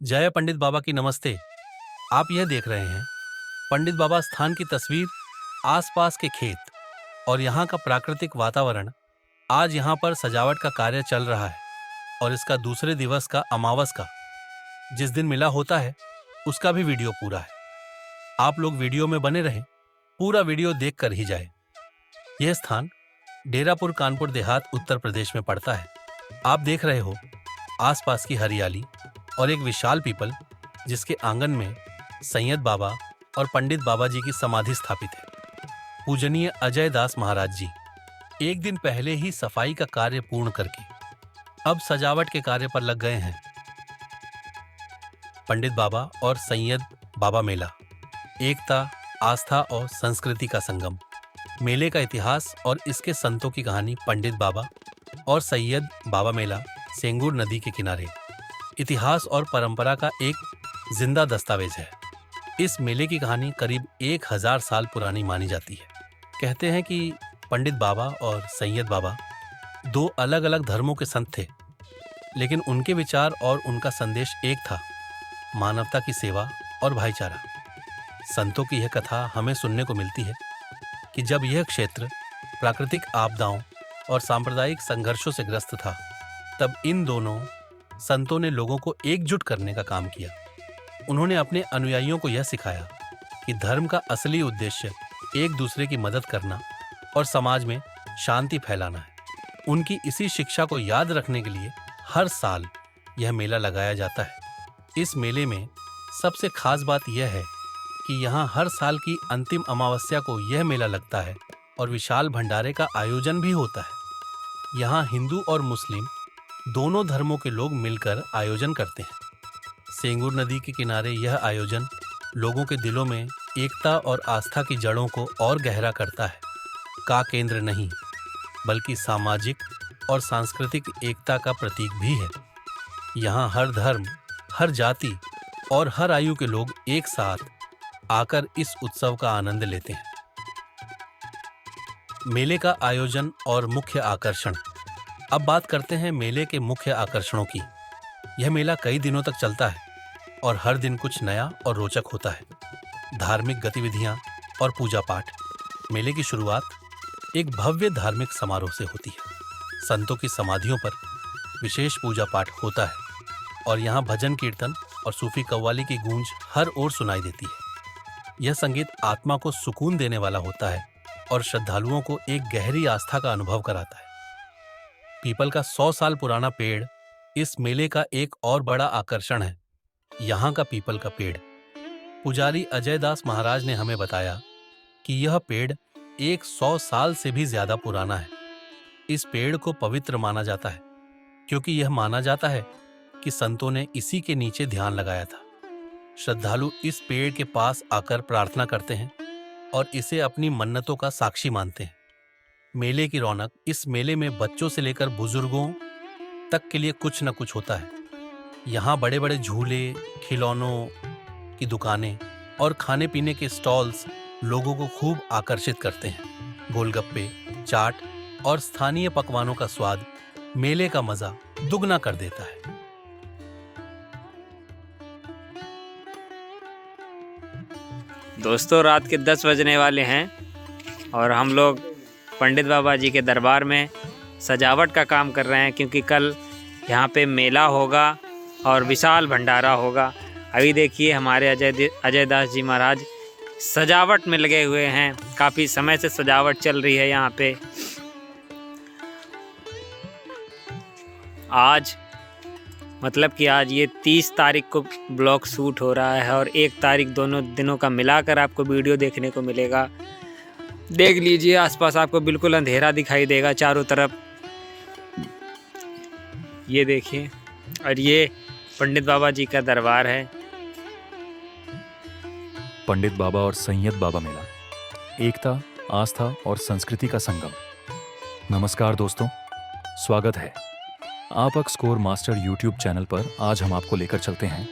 जय पंडित बाबा की नमस्ते। आप यह देख रहे हैं पंडित बाबा स्थान की तस्वीर, आसपास के खेत और यहाँ का प्राकृतिक वातावरण। आज यहाँ पर सजावट का कार्य चल रहा है और इसका दूसरे दिवस का अमावस का जिस दिन मेला होता है उसका भी वीडियो पूरा है। आप लोग वीडियो में बने रहें, पूरा वीडियो देख कर ही जाए। यह स्थान डेरापुर कानपुर देहात उत्तर प्रदेश में पड़ता है। आप देख रहे हो आसपास की हरियाली और एक विशाल पीपल जिसके आंगन में सैयद बाबा और पंडित बाबा जी की समाधि स्थापित है। पूजनीय अजय दास महाराज जी एक दिन पहले ही सफाई का कार्य पूर्ण करके अब सजावट के कार्य पर लग गए हैं। पंडित बाबा और सैयद बाबा मेला, एकता, आस्था और संस्कृति का संगम। मेले का इतिहास और इसके संतों की कहानी। पंडित बाबा और सैयद बाबा मेला सेंगूर नदी के किनारे इतिहास और परंपरा का एक जिंदा दस्तावेज है। इस मेले की कहानी करीब 1000 साल पुरानी मानी जाती है। कहते हैं कि पंडित बाबा और सैयद बाबा दो अलग अलग धर्मों के संत थे, लेकिन उनके विचार और उनका संदेश एक था, मानवता की सेवा और भाईचारा। संतों की यह कथा हमें सुनने को मिलती है कि जब यह क्षेत्र प्राकृतिक आपदाओं और सांप्रदायिक संघर्षों से ग्रस्त था, तब इन दोनों संतों ने लोगों को एकजुट करने का काम किया। उन्होंने अपने अनुयायियों को यह सिखाया कि धर्म का असली उद्देश्य एक दूसरे की मदद करना और समाज में शांति फैलाना है। उनकी इसी शिक्षा को याद रखने के लिए हर साल यह मेला लगाया जाता है। इस मेले में सबसे खास बात यह है कि यहाँ हर साल की अंतिम अमावस्या को यह मेला लगता है और विशाल भंडारे का आयोजन भी होता है। यहाँ हिंदू और मुस्लिम दोनों धर्मों के लोग मिलकर आयोजन करते हैं। सेंगूर नदी के किनारे यह आयोजन लोगों के दिलों में एकता और आस्था की जड़ों को और गहरा करता है। का केंद्र नहीं, बल्कि सामाजिक और सांस्कृतिक एकता का प्रतीक भी है। यहाँ हर धर्म, हर जाति और हर आयु के लोग एक साथ आकर इस उत्सव का आनंद लेते हैं। मेले का आयोजन और मुख्य आकर्षण। अब बात करते हैं मेले के मुख्य आकर्षणों की। यह मेला कई दिनों तक चलता है और हर दिन कुछ नया और रोचक होता है। धार्मिक गतिविधियां और पूजा पाठ। मेले की शुरुआत एक भव्य धार्मिक समारोह से होती है। संतों की समाधियों पर विशेष पूजा पाठ होता है और यहाँ भजन कीर्तन और सूफी कव्वाली की गूंज हर ओर सुनाई देती है। यह संगीत आत्मा को सुकून देने वाला होता है और श्रद्धालुओं को एक गहरी आस्था का अनुभव कराता है। पीपल का 100 साल पुराना पेड़ इस मेले का एक और बड़ा आकर्षण है। यहाँ का पीपल का पेड़। पुजारी अजय दास महाराज ने हमें बताया कि यह पेड़ 100 साल से भी ज्यादा पुराना है। इस पेड़ को पवित्र माना जाता है क्योंकि यह माना जाता है कि संतों ने इसी के नीचे ध्यान लगाया था। श्रद्धालु इस पेड़ के पास आकर प्रार्थना करते हैं और इसे अपनी मन्नतों का साक्षी मानते हैं। मेले की रौनक। इस मेले में बच्चों से लेकर बुजुर्गों तक के लिए कुछ न कुछ होता है। यहाँ बड़े बड़े झूले, खिलौनों की दुकानें और खाने पीने के स्टॉल्स लोगों को खूब आकर्षित करते हैं। गोलगप्पे, चाट और स्थानीय पकवानों का स्वाद मेले का मजा दुगना कर देता है। दोस्तों, रात के 10 बजने वाले हैं और हम लोग पंडित बाबा जी के दरबार में सजावट का काम कर रहे हैं, क्योंकि कल यहाँ पे मेला होगा और विशाल भंडारा होगा। अभी देखिए हमारे अजय दास जी महाराज सजावट में लगे हुए हैं। काफ़ी समय से सजावट चल रही है यहाँ पे। आज मतलब कि आज ये 30 तारीख को ब्लॉग शूट हो रहा है और 1 तारीख, दोनों दिनों का मिलाकर आपको वीडियो देखने को मिलेगा। देख लीजिए, आसपास आपको बिल्कुल अंधेरा दिखाई देगा चारों तरफ। ये देखिए, और ये पंडित बाबा जी का दरबार है। पंडित बाबा और सैयद बाबा मेला, एकता, आस्था और संस्कृति का संगम। नमस्कार दोस्तों, स्वागत है आप स्कोर मास्टर यूट्यूब चैनल पर। आज हम आपको लेकर चलते हैं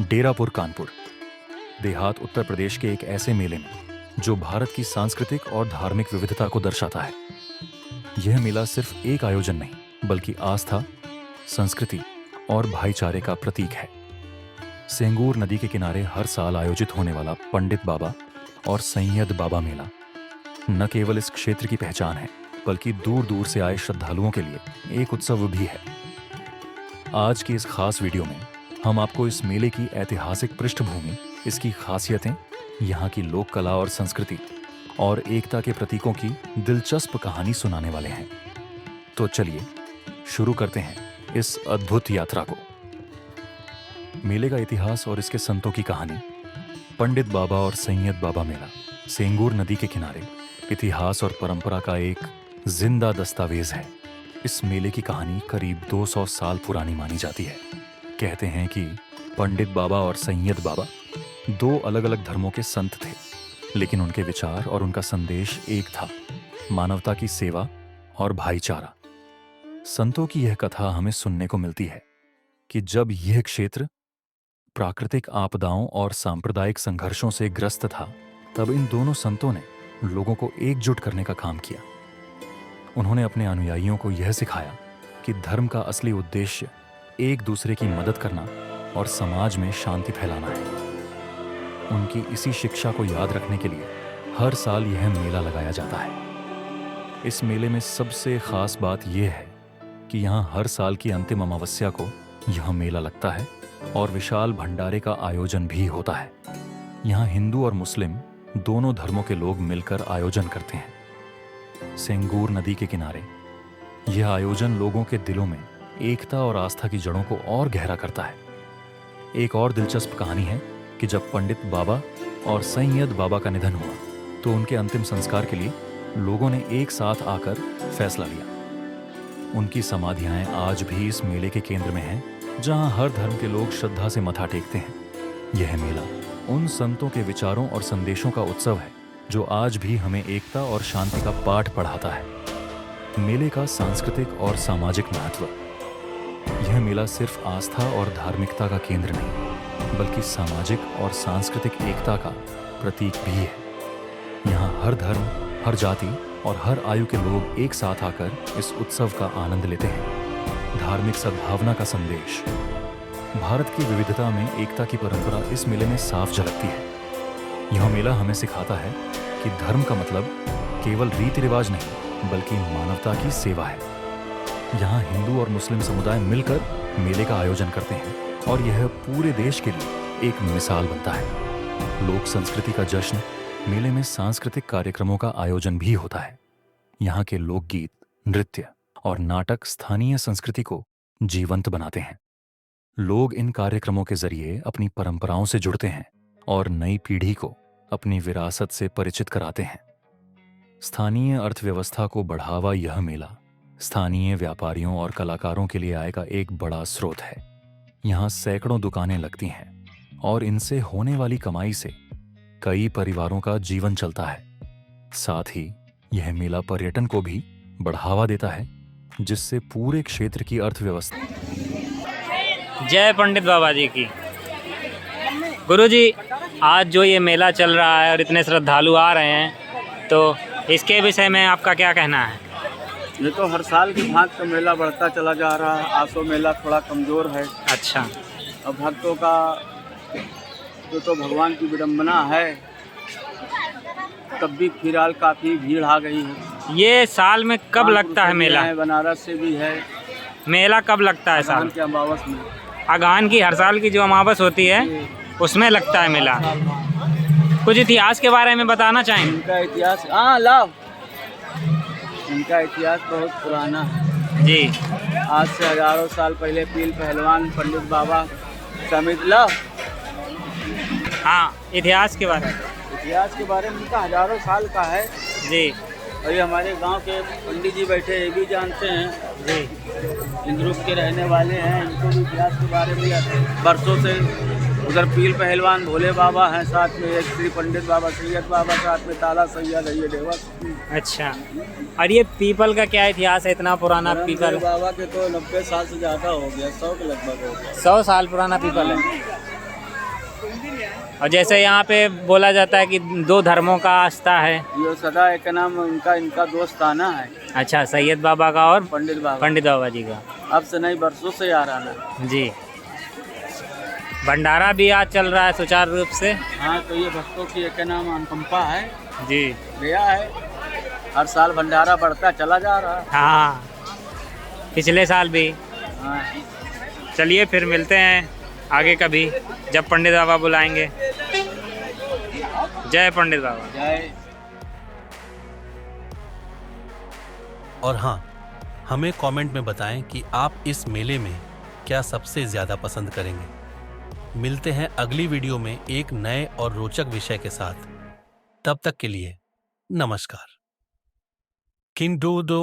डेरापुर कानपुर देहात उत्तर प्रदेश के एक ऐसे मेले में जो भारत की सांस्कृतिक और धार्मिक विविधता को दर्शाता है। यह मेला सिर्फ एक आयोजन नहीं, बल्कि आस्था, संस्कृति और भाईचारे का प्रतीक है। सेंगूर नदी के किनारे हर साल आयोजित होने वाला पंडित बाबा और सैयद बाबा मेला न केवल इस क्षेत्र की पहचान है, बल्कि दूर दूर से आए श्रद्धालुओं के लिए एक उत्सव भी है। आज की इस खास वीडियो में हम आपको इस मेले की ऐतिहासिक पृष्ठभूमि, इसकी खासियतें, यहाँ की लोक कला और संस्कृति और एकता के प्रतीकों की दिलचस्प कहानी सुनाने वाले हैं। तो चलिए शुरू करते हैं इस अद्भुत यात्रा को। मेले का इतिहास और इसके संतों की कहानी। पंडित बाबा और सैयद बाबा मेला सेंगूर नदी के किनारे इतिहास और परंपरा का एक जिंदा दस्तावेज है। इस मेले की कहानी करीब 200 साल पुरानी मानी जाती है। कहते हैं कि पंडित बाबा और सैयद बाबा दो अलग अलग धर्मों के संत थे, लेकिन उनके विचार और उनका संदेश एक था, मानवता की सेवा और भाईचारा। संतों की यह कथा हमें सुनने को मिलती है कि जब यह क्षेत्र प्राकृतिक आपदाओं और सांप्रदायिक संघर्षों से ग्रस्त था, तब इन दोनों संतों ने लोगों को एकजुट करने का काम किया। उन्होंने अपने अनुयायियों को यह सिखाया कि धर्म का असली उद्देश्य एक दूसरे की मदद करना और समाज में शांति फैलाना है। उनकी इसी शिक्षा को याद रखने के लिए हर साल यह मेला लगाया जाता है। इस मेले में सबसे खास बात यह है कि यहाँ हर साल की अंतिम अमावस्या को यह मेला लगता है और विशाल भंडारे का आयोजन भी होता है। यहाँ हिंदू और मुस्लिम दोनों धर्मों के लोग मिलकर आयोजन करते हैं। सेंगूर नदी के किनारे यह आयोजन लोगों के दिलों में एकता और आस्था की जड़ों को और गहरा करता है। एक और दिलचस्प कहानी है कि जब पंडित बाबा और सैयद बाबा का निधन हुआ, तो उनके अंतिम संस्कार के लिए लोगों ने एक साथ आकर फैसला लिया। उनकी समाधियां आज भी इस मेले के केंद्र में हैं, जहां हर धर्म के लोग श्रद्धा से मत्था टेकते हैं। यह मेला उन संतों के विचारों और संदेशों का उत्सव है जो आज भी हमें एकता और शांति का पाठ पढ़ाता है। मेले का सांस्कृतिक और सामाजिक महत्व। यह मेला सिर्फ आस्था और धार्मिकता का केंद्र नहीं, बल्कि सामाजिक और सांस्कृतिक एकता का प्रतीक भी है। यहाँ हर धर्म, हर जाति और हर आयु के लोग एक साथ आकर इस उत्सव का आनंद लेते हैं। धार्मिक सद्भावना का संदेश। भारत की विविधता में एकता की परंपरा इस मेले में साफ झलकती है। यह मेला हमें सिखाता है कि धर्म का मतलब केवल रीति रिवाज नहीं, बल्कि मानवता की सेवा है। यहाँ हिंदू और मुस्लिम समुदाय मिलकर मेले का आयोजन करते हैं और यह पूरे देश के लिए एक मिसाल बनता है। लोक संस्कृति का जश्न। मेले में सांस्कृतिक कार्यक्रमों का आयोजन भी होता है। यहाँ के लोकगीत, नृत्य और नाटक स्थानीय संस्कृति को जीवंत बनाते हैं। लोग इन कार्यक्रमों के जरिए अपनी परंपराओं से जुड़ते हैं और नई पीढ़ी को अपनी विरासत से परिचित कराते हैं। स्थानीय अर्थव्यवस्था को बढ़ावा यह मेला स्थानीय व्यापारियों और कलाकारों के लिए आय का एक बड़ा स्रोत है। यहाँ सैकड़ों दुकानें लगती हैं और इनसे होने वाली कमाई से कई परिवारों का जीवन चलता है। साथ ही यह मेला पर्यटन को भी बढ़ावा देता है, जिससे पूरे क्षेत्र की अर्थव्यवस्था। जय पंडित बाबा जी की। गुरुजी, आज जो ये मेला चल रहा है और इतने श्रद्धालु आ रहे हैं, तो इसके विषय में आपका क्या कहना है? ये तो हर साल की भांति का मेला बढ़ता चला जा रहा है। आसो मेला थोड़ा कमज़ोर है। अच्छा। और भक्तों का तो भगवान की विडंबना है, तब भी फिलहाल काफ़ी भीड़ आ गई है। ये साल में कब लगता है मेला? बनारस से भी है। मेला कब लगता है साल? के अमावस में। अगहन की हर साल की जो अमावस होती है उसमें लगता है मेला। कुछ इतिहास के बारे में बताना चाहेंगे? इनका इतिहास, हाँ लाओ, इनका इतिहास बहुत पुराना है जी। आज से हजारों साल पहले पील पहलवान पंडित बाबा समित लो। हाँ, इतिहास के बारे में। इतिहास के बारे में इनका हजारों साल का है जी। और ये हमारे गांव के पंडित जी बैठे ये भी जानते हैं जी। इंद्रुप के रहने वाले हैं, इनको भी इतिहास के बारे में बरसों से। उधर पील पहलवान भोले बाबा हैं, साथ में एक श्री पंडित बाबा सैयद बाबा, साथ में ताला सैयद है ये देवा। अच्छा, और ये पीपल का क्या इतिहास है? इतना पुराना पीपल बाबा के तो 90 साल से ज़्यादा हो गया, 100 के लगभग हो गया। 100 साल पुराना पीपल है। और जैसे यहाँ पे बोला जाता है कि दो धर्मों का आस्था है। ये सदा एक नाम इनका दोस्ताना है। अच्छा, सैयद बाबा का और पंडित बाबा जी का। अब से नहीं, बरसों से आ रहा है जी। भंडारा भी आज चल रहा है सुचारू रूप से। हाँ, तो ये भक्तों की एक नाम अनुकंपा है, जी गया है। हर साल भंडारा बढ़ता चला जा रहा है। हाँ, पिछले साल भी। हाँ, चलिए फिर मिलते हैं आगे कभी जब पंडित बाबा बुलाएंगे। जय पंडित बाबा। जय। और हाँ, हमें कमेंट में बताएं कि आप इस मेले में क्या सबसे ज्यादा पसंद करेंगे। मिलते हैं अगली वीडियो में एक नए और रोचक विषय के साथ। तब तक के लिए नमस्कार। किंग डू दो